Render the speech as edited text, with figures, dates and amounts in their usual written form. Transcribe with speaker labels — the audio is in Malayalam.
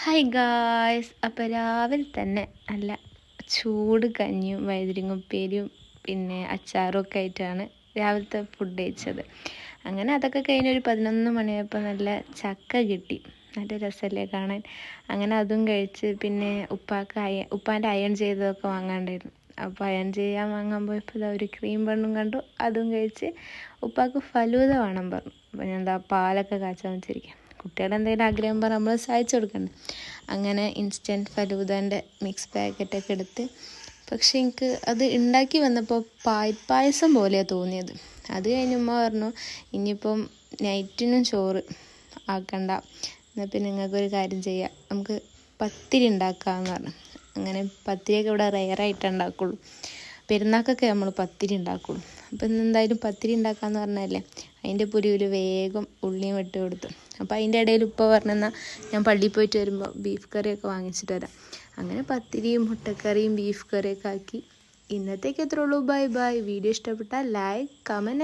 Speaker 1: ഹായ് ഗായ്സ്, അപ്പോൾ രാവിലെ തന്നെ നല്ല ചൂട് കഞ്ഞിയും വഴുതിരിങ്ങ ഉപ്പേരിയും പിന്നെ അച്ചാറും ഒക്കെ ആയിട്ടാണ് രാവിലത്തെ ഫുഡ് കഴിച്ചത്. അങ്ങനെ അതൊക്കെ കഴിഞ്ഞൊരു 11 മണിയായപ്പോൾ നല്ല ചക്ക കിട്ടി. നല്ല രസമല്ലേ കാണാൻ. അങ്ങനെ അതും കഴിച്ച് പിന്നെ ഉപ്പാൻ്റെ അയൺ ചെയ്തതൊക്കെ വാങ്ങാണ്ടായിരുന്നു. അപ്പോൾ അയൺ ചെയ്യാൻ വാങ്ങാൻ പോയപ്പോൾ ഇതാ ഒരു ക്രീം ബണ്ണും കണ്ടു, അതും കഴിച്ച്. ഉപ്പാക്ക് ഫലൂദ വേണം പറഞ്ഞു. അപ്പോൾ ഞാൻ എന്താ പാലൊക്കെ കാച്ചാൻ വെച്ചിരിക്കാം. കുട്ടികളുടെ എന്തെങ്കിലും ആഗ്രഹം പറഞ്ഞാൽ നമ്മൾ സഹായിച്ചു കൊടുക്കണ്ടേ. അങ്ങനെ ഇൻസ്റ്റൻറ്റ് ഫലൂദാൻ്റെ മിക്സ് പാക്കറ്റൊക്കെ എടുത്ത്, പക്ഷെ എനിക്ക് അത് ഉണ്ടാക്കി വന്നപ്പോൾ പായസം പോലെയാണ് തോന്നിയത്. അത് കഴിഞ്ഞ് ഉമ്മ പറഞ്ഞു, ഇനിയിപ്പം നൈറ്റിനും ചോറ് ആക്കണ്ട, എന്നാൽ പിന്നെ നിങ്ങൾക്കൊരു കാര്യം ചെയ്യാം, നമുക്ക് പത്തിരി ഉണ്ടാക്കാമെന്ന് പറഞ്ഞു. അങ്ങനെ പത്തിരിയൊക്കെ ഇവിടെ റെയറായിട്ട് ഉണ്ടാക്കുള്ളൂ. പെരുന്നാൾക്കൊക്കെ നമ്മൾ പത്തിരി ഉണ്ടാക്കുള്ളൂ. അപ്പോൾ ഇന്ന് എന്തായാലും പത്തിരി ഉണ്ടാക്കാമെന്ന് പറഞ്ഞതല്ലേ, അതിൻ്റെ പുരിയിൽ വേഗം ഉള്ളിയും വെട്ടി കൊടുത്തു. അപ്പോൾ അതിൻ്റെ ഇടയിൽ ഉപ്പ പറഞ്ഞെന്നാൽ ഞാൻ പള്ളിയിൽ പോയിട്ട് വരുമ്പോൾ ബീഫ് കറിയൊക്കെ വാങ്ങിച്ചിട്ട് വരാം. അങ്ങനെ പത്തിരിയും മുട്ടക്കറിയും ബീഫ് കറിയൊക്കെ ആക്കി. ഇന്നത്തേക്ക് എത്ര ഉള്ളൂ. Bye bye. വീഡിയോ ഇഷ്ടപ്പെട്ടാൽ ലൈക്ക്, കമൻറ്റ്